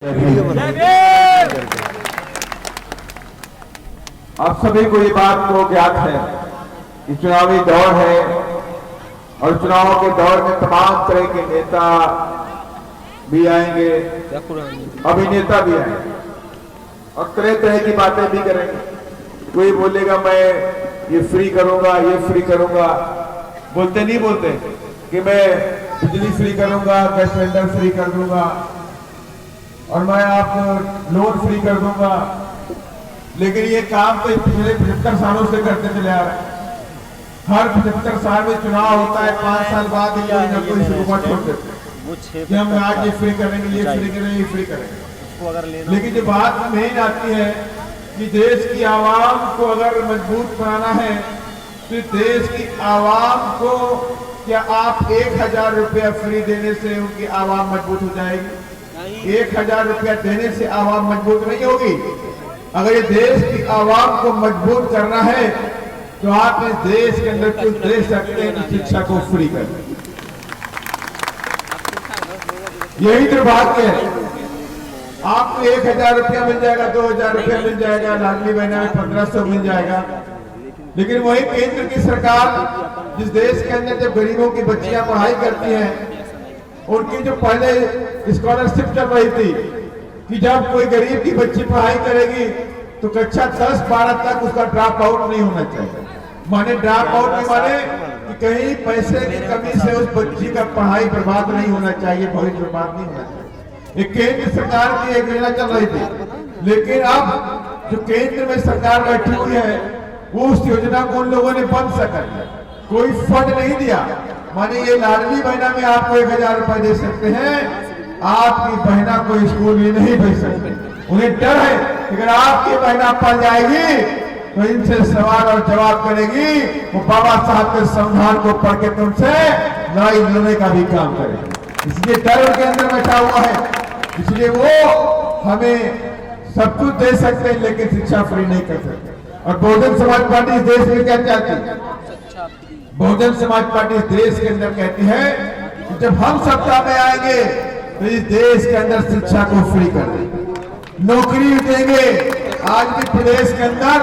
आप सभी को ये बात तो ज्ञात है कि चुनावी दौर है और चुनाव के दौर में तमाम तरह के नेता भी आएंगे, अभिनेता भी आएंगे और तरह तरह की बातें भी करेंगे। कोई बोलेगा मैं ये फ्री करूंगा, ये फ्री करूंगा, बोलते नहीं बोलते कि मैं बिजली फ्री करूंगा, गैस सिलेंडर फ्री कर दूंगा और मैं आपको लोन फ्री कर दूंगा। लेकिन ये काम तो पिछले 75 सालों से करते चले आ रहे हैं। हर 75 साल में चुनाव होता है, 5 साल बाद कोई ना कोई शुरुआत छोड़ देते कि हम आज ये फ्री करेंगे, ये फ्री करेंगे, ये फ्री करेंगे। लेकिन जो बात मेन आती है कि देश की आवाम को अगर मजबूत बनाना है तो देश की आवाम को क्या आप 1000 रुपया फ्री देने से उनकी आवाम मजबूत हो जाएगी? 1000 रुपया देने से आवाम मजबूत नहीं होगी। अगर ये देश की आवाम को मजबूत करना है तो आप इस देश के अंदर कुछ दे सकते हैं, शिक्षा को फ्री कर। यही दुर्भाग्य है। आपको 1000 रुपया मिल जाएगा, 2000 रुपया मिल जाएगा, लाडली बहना में 1500 मिल जाएगा। लेकिन वही केंद्र की सरकार जिस देश के अंदर जब गरीबों की बच्चियां पढ़ाई करती हैं, उनकी जो पहले स्कॉलरशिप चल रही थी कि जब कोई गरीब की बच्ची पढ़ाई करेगी तो कक्षा 10-12 तक उसका ड्रॉप आउट नहीं होना चाहिए। माने ड्रॉप आउट नहीं माने कि कहीं पैसे की कमी से उस बच्ची का पढ़ाई बर्बाद नहीं होना चाहिए, भविष्य बर्बाद नहीं होना चाहिए। एक केंद्र सरकार की एक योजना चल रही थी, लेकिन अब जो केंद्र में सरकार बैठी हुई है वो उस योजना को उन लोगों ने बंद सा कर दिया, कोई फंड नहीं दिया। माने ये लाडली बहना में आपको 1000 रुपए दे सकते हैं, आपकी बहना को स्कूल में नहीं भेज सकते। उन्हें डर है कि अगर आपकी बहना पढ़ जाएगी तो इनसे सवाल और जवाब करेगी, वो बाबा साहब के संविधान को पढ़ के तुमसे लड़ाई लड़ने का भी काम करेगी। इसलिए डर उनके अंदर बैठा हुआ है, इसलिए वो हमें सब कुछ दे सकते हैं लेकिन शिक्षा फ्री नहीं कर सकते। और बहुजन समाज पार्टी इस देश में क्या चाहती है? बहुजन समाज पार्टी इस देश के अंदर कहती है कि जब हम सत्ता में आएंगे तो इस देश के अंदर शिक्षा को फ्री कर देंगे, नौकरी देंगे। आज भी प्रदेश के अंदर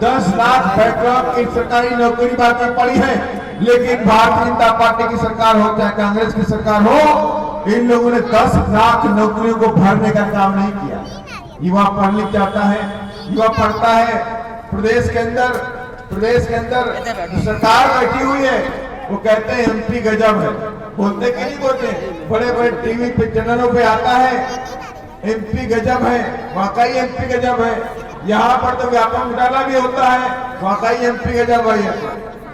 10 लाख बैकलॉग की सरकारी नौकरी बाकी पड़ी है, लेकिन भारतीय जनता पार्टी की सरकार हो चाहे कांग्रेस की सरकार हो, इन लोगों ने 10 लाख नौकरियों को भरने का काम नहीं किया। युवा पढ़ लिख जाता है, युवा पढ़ता है। प्रदेश के अंदर सरकार बैठी हुई है, वो कहते हैं एमपी गजब है। बोलते कि नहीं बोलते? बड़े बड़े टीवी पे चैनलों पे आता है एमपी गजब है, वाकई एमपी गजब है। यहाँ पर तो व्यापक घोटाला भी होता है, वाकई एमपी गजब है।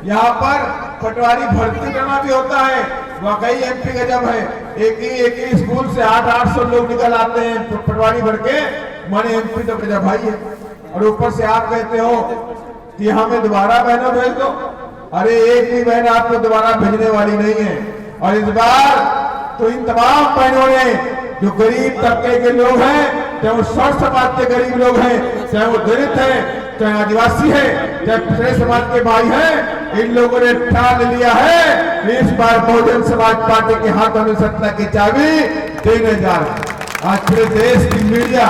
यहाँ पर पटवारी भर्ती करना भी होता है, वाकई एमपी गजब है। एक ही स्कूल से 800 लोग निकल आते हैं पटवारी भर के, माने एमपी तो गजब भाई है। और ऊपर से आप कहते हो कि हमें दोबारा बहनों भेज दो। अरे एक भी बहन आपको दोबारा भेजने वाली नहीं है। और इस बार तो इन तमाम बहनों ने जो गरीब तबके के लोग हैं, चाहे वो शौर समाज के गरीब लोग हैं, चाहे वो दलित है, चाहे आदिवासी है, चाहे पिछड़े समाज के भाई हैं, इन लोगों ने ठान लिया है इस बार बहुजन समाज पार्टी के हाथों में सत्ता की चाबी देने जा रहे हैं। आज पूरे देश की मीडिया,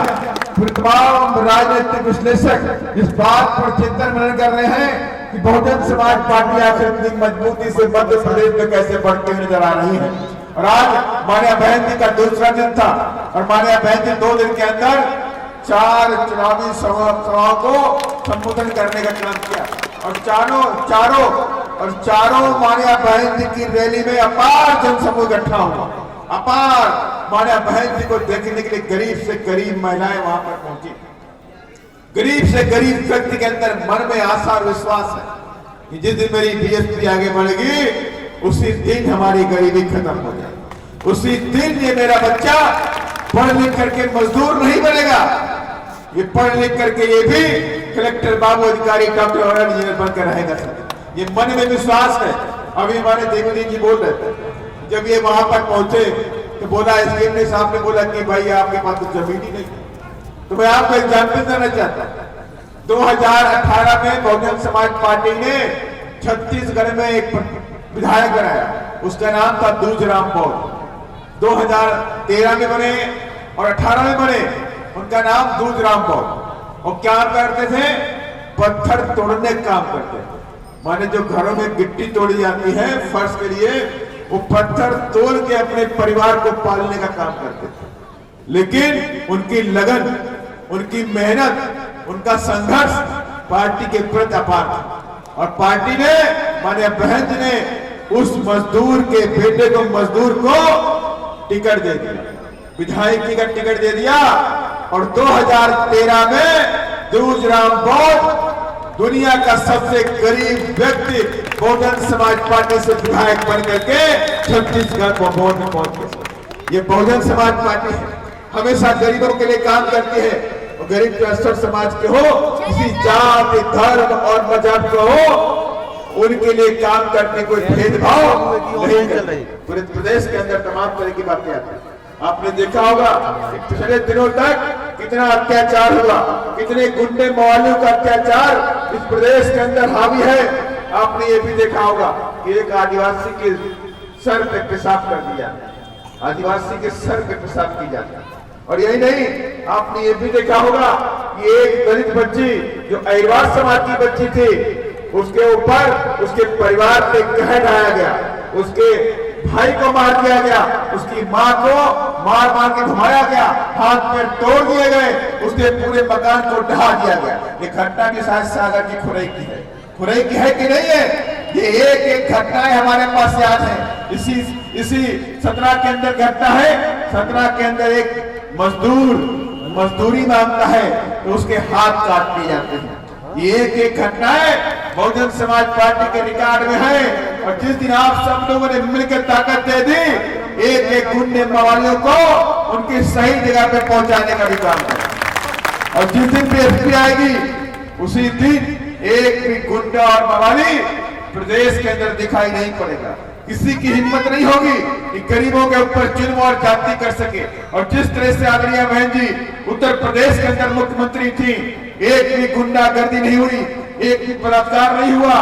पूरे तमाम राजनीतिक विश्लेषक इस बात पर चिंतन मनन कर रहे हैं कि बहुजन समाज पार्टी आखिर मजबूती से मध्य प्रदेश में कैसे बढ़ती हुई नजर आ रही है। और आज मान्या बहन जी का दूसरा दिन था और मान्या बहन जी 2 दिन के अंदर 4 चुनावी सभाओं को संबोधन करने का चलन किया और चारों मान्या बहन जी की रैली में अपार जनसमूह इकट्ठा हुआ। अपार मान्या बहन जी को देखने के लिए गरीब से गरीब महिलाएं वहां पर पहुंची। गरीब से गरीब व्यक्ति के अंदर मन में आशा और विश्वास है कि जिस दिन मेरी बीएसपी आगे बढ़ेगी उसी दिन हमारी गरीबी खत्म हो जाएगी, उसी दिन ये मेरा बच्चा पढ़ लिख करके मजदूर नहीं बनेगा, ये पढ़ लिख करके ये भी कलेक्टर, बाबू अधिकारी, डॉक्टर और इंजीनियर बनकर रहेगा। ये मन में विश्वास है। अभी हमारे देवनी जी बोल रहे थे, जब ये वहां पर पहुंचे तो बोला, एसडीएम साहब ने बोला कि भाई आपके पास तो जमीन ही नहीं। तो मैं आपको एग्जाम्पल देना चाहता हूं। 2018 में बहुजन समाज पार्टी ने छत्तीसगढ़ में एक विधायक बनाया, उसका नाम था दूजराम पौल। 2013 में बने, और 18 में बने। उनका नाम दूधराम बौद्ध। और क्या करते थे? पत्थर तोड़ने का काम करते थे। माने जो घरों में गिट्टी तोड़ी जाती है फर्श के लिए, वो पत्थर तोड़ के अपने परिवार को पालने का काम करते थे। लेकिन उनकी लगन, उनकी मेहनत, उनका संघर्ष पार्टी के प्रति अपार था। और पार्टी ने, माने बहन ने उस मजदूर के बेटे को, मजदूर को टिकट दे दिया, विधायक का टिकट दे दिया। और 2013 में दूधराम बौद्ध दुनिया का सबसे गरीब व्यक्ति बहुजन समाज पार्टी से विधायक बन करके छत्तीसगढ़ भवन में पहुंच गए। ये बहुजन समाज पार्टी है, हमेशा गरीबों के लिए काम करती है। और गरीब क्लस्टर समाज के हो, किसी जाति, धर्म और मजहब को हो, उनके लिए काम करने कोई भेदभाव नहीं कर रही। पूरे प्रदेश के अंदर तमाम तरह की बातें आती है। आपने देखा होगा कि पिछले दिनों तक कितना अत्याचार हुआ, कितने गुंडे मवालियों का अत्याचार इस प्रदेश के अंदर हावी है। आपने ये भी देखा होगा कि एक आदिवासी के सर पे पेशाब कर दिया, आदिवासी के सर पे पेशाब की जाता है। और यही नहीं, आपने ये भी देखा होगा कि एक दलित बच्ची जो अहिरवार समाज की बच्ची थी, उसके ऊपर उसके परिवार पे कहर ढाया गया, उसके भाई को मार दिया गया, उसकी मां को मार मार के घुमाया गया, हाथ पैर तोड़ दिए गए, उसके पूरे मकान को ढहा दिया गया। ये घटना भी शायद सागर की खुरई की है। खुरई की है कि नहीं है? ये एक एक घटनाएं हमारे पास याद है। इसी सतना के अंदर घटना है। सतना के अंदर एक मजदूर मजदूरी मांगता है तो उसके हाथ काट दिए जाते हैं। ये एक एक घटनाएं बहुजन समाज पार्टी के रिकॉर्ड में है। और जिस दिन आप सब लोगों ने मिलकर ताकत दे दी, एक एक गुंडे मवालियों को उनकी सही जगह पे पहुंचाने का भी काम करें। और जिस दिन बीएसपी आएगी, उसी दिन एक भी गुंडा और मवाली प्रदेश के अंदर दिखाई नहीं पड़ेगा। किसी की हिम्मत नहीं होगी कि गरीबों के ऊपर जुल्म और जाति कर सके। और जिस तरह से आदरणीय बहन जी उत्तर प्रदेश के अंदर मुख्यमंत्री थी, एक भी गुंडागर्दी नहीं हुई, एक भी बलात्कार नहीं हुआ,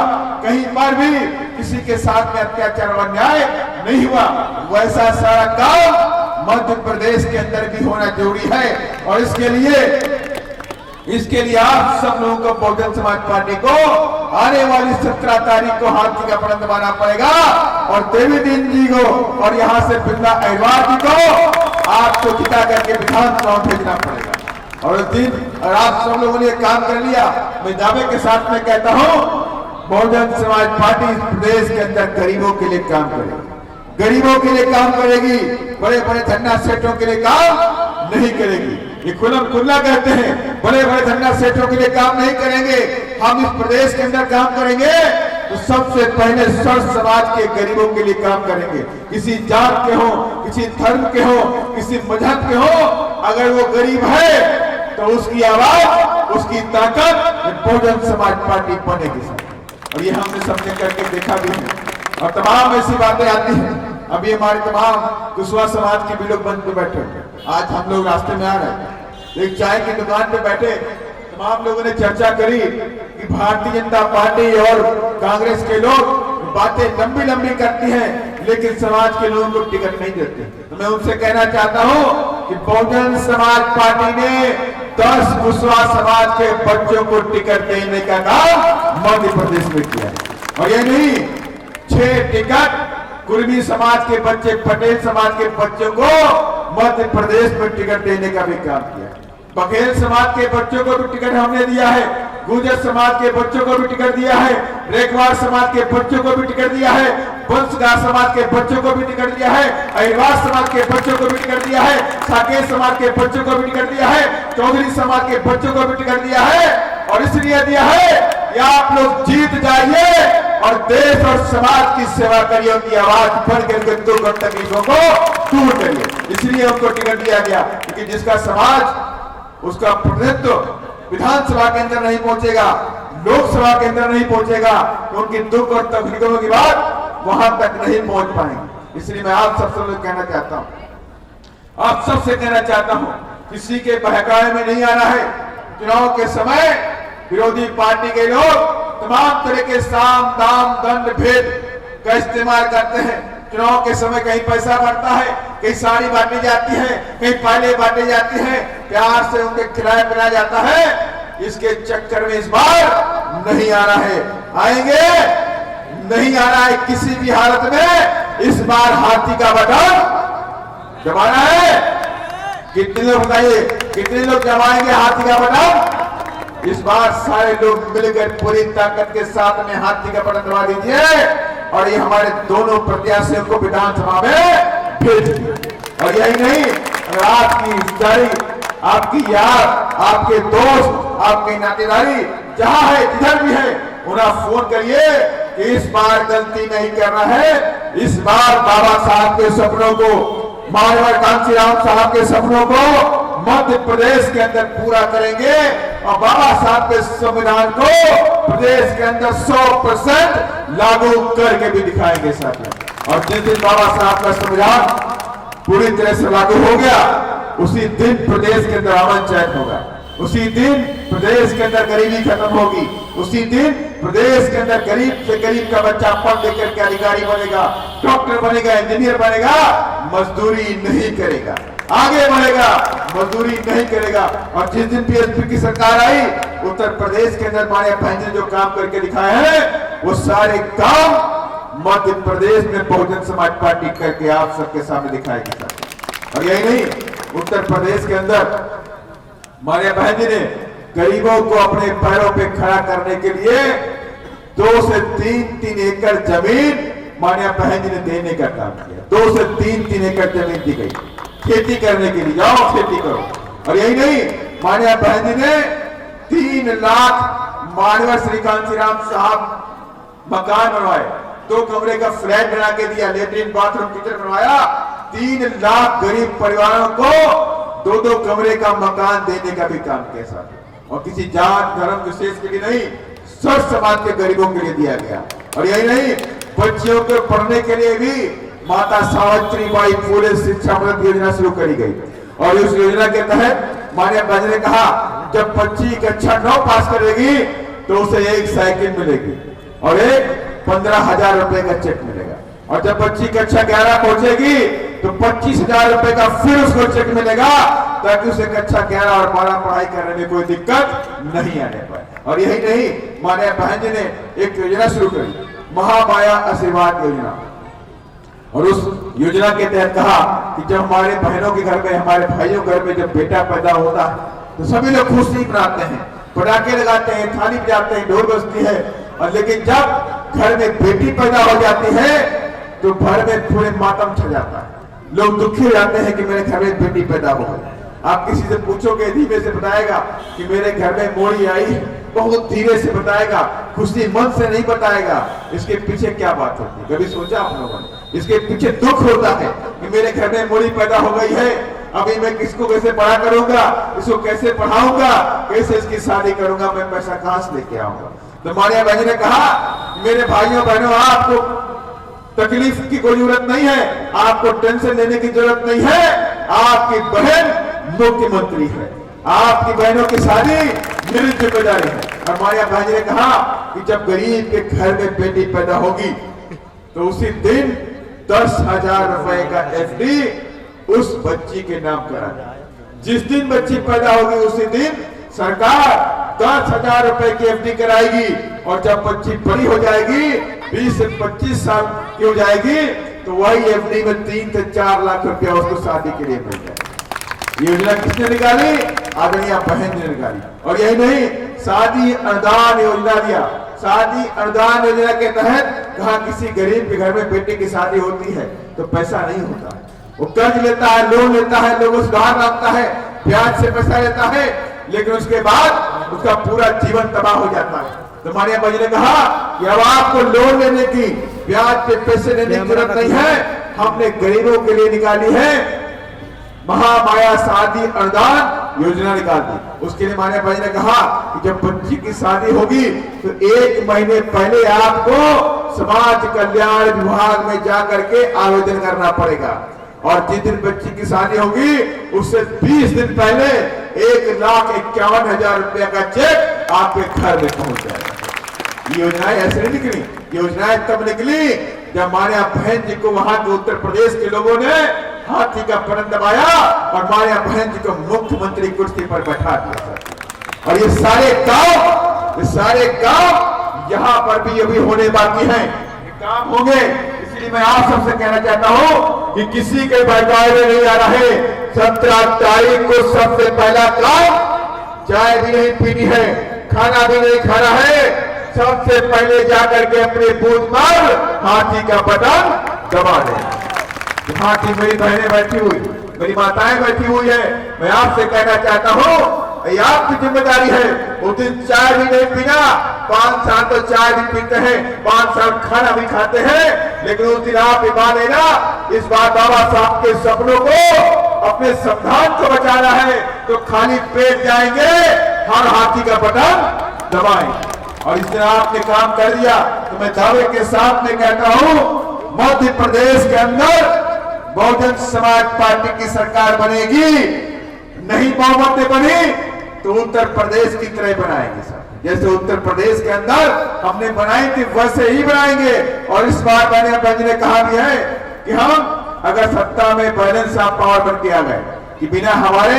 कहीं पर भी किसी के साथ में अत्याचार और अन्याय नहीं हुआ। वैसा सारा काम मध्य प्रदेश के अंदर भी होना जरूरी है। और इसके लिए आप सब लोगों को बहुजन समाज पार्टी को आने वाली 17 तारीख को हाथी का प्रण दबाना पड़ेगा। और देवी दीन जी को और यहाँ से बिंदा अहिरवार जी को आपको जिता करके विधानसभा भेजना पड़ेगा। और उस दिन और आप सब लोगों ने काम कर लिया, मैं दावे के साथ में कहता हूँ, बहुजन समाज पार्टी इस प्रदेश के अंदर गरीबों के लिए काम करेगी, गरीबों के लिए काम करेगी, बड़े बड़े धन्ना सेठों के लिए काम नहीं करेगी। ये खुला कहते हैं, बड़े बड़े धन्ना सेठों के लिए काम नहीं करेंगे। हम इस प्रदेश के अंदर काम करेंगे तो सबसे पहले सर्व समाज के गरीबों के लिए काम करेंगे। किसी जात के हो, किसी धर्म के हो, किसी मजहब के हो, अगर वो गरीब है तो उसकी आवाज, उसकी ताकत बहुजन समाज पार्टी बनेगी। और ये हमने सबने करके देखा भी है। और तमाम ऐसी बातें आती हैं। अभी हमारे तमाम कुशवाहा समाज के भी लोग बंद पे बैठे हैं। आज हम लोग रास्ते में आ रहे हैं, एक चाय की दुकान पे बैठे, तमाम लोगों ने चर्चा करी कि भारतीय जनता पार्टी और कांग्रेस के लोग बातें लंबी लंबी करती हैं, लेकिन समाज के लोगों को टिकट नहीं देते। तो मैं उनसे कहना चाहता हूं कि बहुजन समाज पार्टी ने 10 कुशवाहा समाज के बच्चों को टिकट देने का काम मध्य प्रदेश में किया है। और ये नहीं, 6 टिकट कुर्मी समाज के बच्चे, पटेल समाज के बच्चों को मध्य प्रदेश में टिकट देने का भी काम किया। बघेल समाज के बच्चों को भी टिकट हमने दिया है, गुर्जर समाज के बच्चों को भी टिकट दिया है, रेखवाड़ समाज के बच्चों को भी टिकट दिया है, वंशगार समाज के बच्चों को भी टिकट दिया है, अहिरवार समाज के बच्चों को भी टिकट दिया है, साकेत समाज के बच्चों को भी टिकट दिया है, चौधरी समाज के बच्चों को भी टिकट दिया है। और इसलिए दिया है कि आप लोग जीत जाइए और देश और समाज की सेवा करिए, उनकी आवाज बढ़ करके दुख और तकलीफों को दूर करिए। इसलिए उनको टिकट दिया गया, क्योंकि जिसका समाज, उसका प्रतिनिधित्व विधानसभा के अंदर नहीं पहुंचेगा, लोकसभा के अंदर नहीं पहुंचेगा, तो उनकी दुख और तकलीफों की बात वहां तक नहीं पहुंच पाएंगे। इसलिए मैं आप सबसे कहना चाहता हूं, आप सबसे कहना चाहता हूं, किसी के बहकावे में नहीं आना है। चुनाव के समय विरोधी पार्टी के लोग तमाम तरह के साम दाम दंड भेद का इस्तेमाल करते हैं। चुनाव के समय कहीं पैसा बढ़ता है, कहीं साड़ी बांटी जाती है, कहीं पाले बांटी जाती है, प्यार से उनके खिलाया पिलाया जाता है। इसके चक्कर में इस बार नहीं आना है, आएंगे नहीं आना है किसी भी हालत में। इस बार हाथी का बटन दबाना है। कितने लोग बताइए, कितने लोग दबाएंगे हाथी का बटन? इस बार सारे लोग मिलकर पूरी ताकत के साथ में हाथी का बटन दबा दीजिए और ये हमारे दोनों प्रत्याशियों को विधानसभा में भेज दीजिए। और यही नहीं, अगर आपकी रिश्तेदारी, आपकी यार, आपके दोस्त, आपकी नातेदारी जहां है, जिधर भी है, उन्हें फोन करिए कि इस बार गलती नहीं करना है। इस बार बाबा साहब के सपनों को, माननीय कांशीराम साहब के सपनों को मध्य प्रदेश के अंदर पूरा करेंगे और बाबा साहब के संविधान को प्रदेश के अंदर 100% लागू करके भी दिखाएंगे साथियों। और जिस दिन बाबा साहब का संविधान पूरी तरह से लागू हो गया, उसी दिन प्रदेश के अंदर अमन चैन होगा, उसी दिन प्रदेश के अंदर गरीबी खत्म होगी, उसी दिन प्रदेश के अंदर गरीब से गरीब का बच्चा पढ़ लिख करके अधिकारी बनेगा, डॉक्टर बनेगा, इंजीनियर बनेगा, मजदूरी नहीं करेगा, आगे बढ़ेगा, मजदूरी नहीं करेगा। और जिस दिन बीएसपी की सरकार आई, उत्तर प्रदेश के अंदर माननीय बहन ने जो काम करके दिखाए हैं, वो सारे काम मध्य प्रदेश में बहुजन समाज पार्टी करके आप सबके सामने दिखाएगी। और यही नहीं, उत्तर प्रदेश के अंदर माननीय बहन जी ने गरीबों को अपने पैरों पे खड़ा करने के लिए 2 से 3 एकड़ जमीन माननीय बहन जी ने देने का काम किया। 2 से 3 एकड़ जमीन दी गई खेती करने के लिए, जाओ खेती करो। और यही नहीं, माननीय बहन जी ने 3 लाख माननीय श्री कांशीराम साहब मकान बनवाए, 2 कमरे का फ्लैट बना के दिया, लेटरिन बाथरूम किचन बनवाया। 3 लाख गरीब परिवारों को 2-2 कमरे का मकान देने का भी काम किया साहब। और किसी जात धर्म विशेष के लिए नहीं, सब समाज के गरीबों के लिए दिया गया। और यही नहीं, बच्चियों को पढ़ने के लिए भी माता सावित्रीबाई फुले शिक्षा मदद योजना शुरू करी गई। और उस योजना के तहत माननीय बहन ने कहा, जब बच्ची कक्षा 9 पास करेगी तो उसे एक साइकिल मिलेगी और एक 15,000 रुपए का चेक मिलेगा। और जब बच्ची कक्षा 11 पहुंचेगी तो 25,000 रुपए का फिर उसको चेक मिलेगा, ताकि उसे कक्षा 11 और 12 पढ़ाई करने में कोई दिक्कत नहीं आने पाए। और यही नहीं, माननीय बहन जी ने एक योजना शुरू करी, महामाया आशीर्वाद योजना। और उस योजना के तहत कहा कि जब हमारे बहनों के घर में, हमारे भाइयों के घर में जब बेटा पैदा होता है तो सभी लोग खुशी मनाते हैं, पटाखे लगाते हैं, थाली बजाते हैं, ढोल बजती है। और लेकिन जब घर में बेटी पैदा हो जाती है तो घर में पूरे मातम छा जाता है, लोग दुखी हो जाते हैं कि मेरे घर में बेटी पैदा हो गई। आप किसी से पूछोगे, धीरे से बताएगा कि मेरे घर में मोड़ी आई, बहुत धीरे से बताएगा, खुशी मन से नहीं बताएगा। इसके पीछे क्या बात होती है, कभी सोचा आप लोगों ने? इसके पीछे दुख होता है कि मेरे घर में मोड़ी पैदा हो गई है, अभी मैं किसको कैसे बड़ा करूंगा, इसको कैसे पढ़ाऊंगा, कैसे इसकी शादी करूंगा, मैं पैसा कहां से लेके आऊंगा। तो माननीय बहन ने कहा, मेरे भाइयों बहनों, आपको तकलीफ की कोई जरूरत नहीं है, आपको टेंशन लेने की जरूरत नहीं है। आपकी बहन मुख्यमंत्री है, आपकी बहनों की शादी मेरी जिम्मेदारी है। और माननीय बहन ने कहा कि जब गरीब के घर में बेटी पैदा होगी तो उसी दिन 10,000 रुपए का एफडी उस बच्ची के नाम करा जाए। जिस दिन बच्ची पैदा होगी उसी दिन सरकार 10,000 रुपए की एफडी कराएगी। और जब बच्ची बड़ी हो जाएगी, 20 से 25 साल की हो जाएगी, तो वही एफडी में 3 से 4 लाख रुपया उसको शादी के लिए मिल जाए। ये योजना किसने निकाली? आदरणीय बहन ने निकाली। और यही नहीं, शादी अनुदान योजना दिया। शादी अनुदान योजना के तहत कहा किसी गरीब के घर में बेटे की शादी होती है तो पैसा नहीं होता, वो कर्ज लेता है, लोन लेता है, लोगों से उधार मांगता है, ब्याज से पैसा लेता है, लेकिन उसके बाद उसका पूरा जीवन तबाह हो जाता है। तो माननीय बहन ने कहा कि अब आपको लोन लेने की, ब्याज पे पैसे लेने की जरूरत नहीं है, हमने गरीबों के लिए निकाली है महामाया शादी अनुदान योजना निकाल दी। उसके लिए माननीय बहन ने कहा कि जब बच्ची की शादी होगी तो 1 महीने पहले आपको समाज कल्याण विभाग में जाकर के आवेदन करना पड़ेगा। और जिस दिन बच्ची की शादी होगी उससे 20 दिन पहले 1,51,000 रुपया का चेक आपके घर में पहुंच जाएगा। ये योजनाएं ऐसे नहीं निकली, योजनाएं तब निकली जब हमारे बहन जी को वहां के उत्तर प्रदेश के लोगों ने हाथी का परण दबाया और हमारे बहन जी को मुख्यमंत्री कुर्सी पर बैठा दिया। और ये सारे काम यहाँ पर भी अभी होने बाकी हैं, काम होंगे। इसलिए मैं आप सबसे कहना चाहता हूं कि किसी के बहकावे में नहीं आ रहे। 17 तारीख को सबसे पहला काम, चाय भी नहीं पीनी है, खाना भी नहीं खाना है, सबसे पहले जाकर के अपने बूथ पर हाथी का बटन दबा दें। हाथी मेरी बहनें बैठी हुई, मेरी माताएं बैठी हुई है, मैं आपसे कहना चाहता हूं ये आपकी जिम्मेदारी है। उस दिन चाय भी नहीं पीना, 5 साल तो चाय भी पीते हैं, 5 साल खाना भी खाते हैं, लेकिन उस दिन आप ईमान लेना, इस बार बाबा साहब के सपनों को, अपने संविधान को बचाना है तो खाली पेट जाएंगे, हर हाथी का बटन दबाएंगे। और इस दिन आपने काम कर दिया तो मैं दावे के साथ में कहता हूं, मध्य प्रदेश के अंदर बहुजन समाज पार्टी की सरकार बनेगी। नहीं बहुमत में बनी तो उत्तर प्रदेश की तरह बनाएंगे सर, जैसे उत्तर प्रदेश के अंदर हमने बनाई थी वैसे ही बनाएंगे। और इस बार मैंने ने कहा भी है कि हम अगर सत्ता में बैलेंस ऑफ पावर बन के आ गए कि बिना हमारे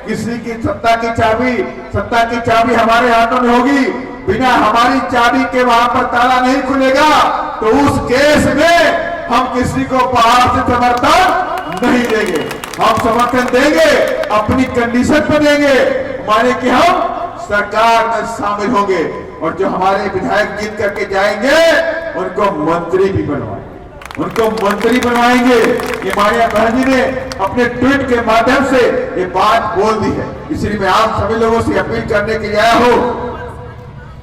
किसी की सत्ता की चाबी हमारे हाथों में होगी, बिना हमारी चाबी के वहां पर ताला नहीं खुलेगा, तो उस केस में हम किसी को बाहर से समर्थन नहीं देंगे। हम समर्थन देंगे, अपनी कंडीशन पर देंगे, माने कि हम सरकार में शामिल होंगे और जो हमारे विधायक जीत करके जाएंगे उनको मंत्री भी बनवाएंगे। ये मारिया बहन जी ने अपने ट्वीट के माध्यम से ये बात बोल दी है। इसलिए मैं आप सभी लोगों से अपील करने के लिए आया हूं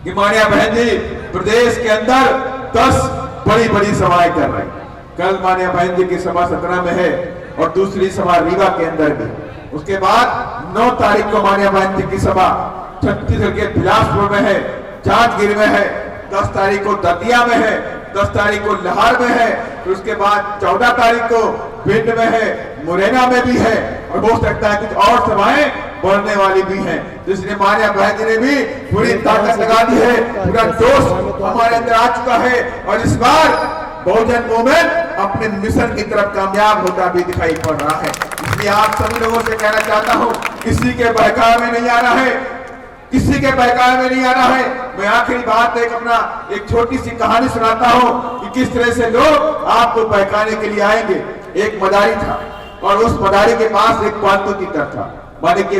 कि मारिया बहन जी प्रदेश के अंदर 10 बड़ी सभाएं कर रहे हैं। कल मारिया बहन जी की सभा 17 में है और दूसरी सभा रीवा के अंदर भी। उसके बाद 9 तारीख को मारिया बहन जी की सभा छत्तीसगढ़ के बिलासपुर में है, जांजगीर में है, 10 तारीख को दतिया में है, 10 तारीख को लाहौर में है, फिर उसके बाद 14 तारीख को भिंड में है, मुरैना में भी है और हो सकता है कुछ और सभाएं बढ़ने वाली भी हैं। तो इसलिए मारिया बहन जी ने भी पूरी ताकत लगा दी है, पूरा जोश हमारे अंदर आ चुका है और इस बार बहुजन मूवमेंट अपने मिशन की तरफ कामयाब होता भी दिखाई पड़ रहा है। इसलिए आप सभी लोगों से कहना चाहता हूं, किसी के बहकावे में नहीं आना है, किसी के बहकावे में नहीं आना है। मैं आखिरी बात एक छोटी सी कहानी सुनाता हूं कि किस तरह से लोग आपको बहकाने के लिए आएंगे। एक मदारी था और उस मदारी के पास एक पालतू तीतर था। माने कि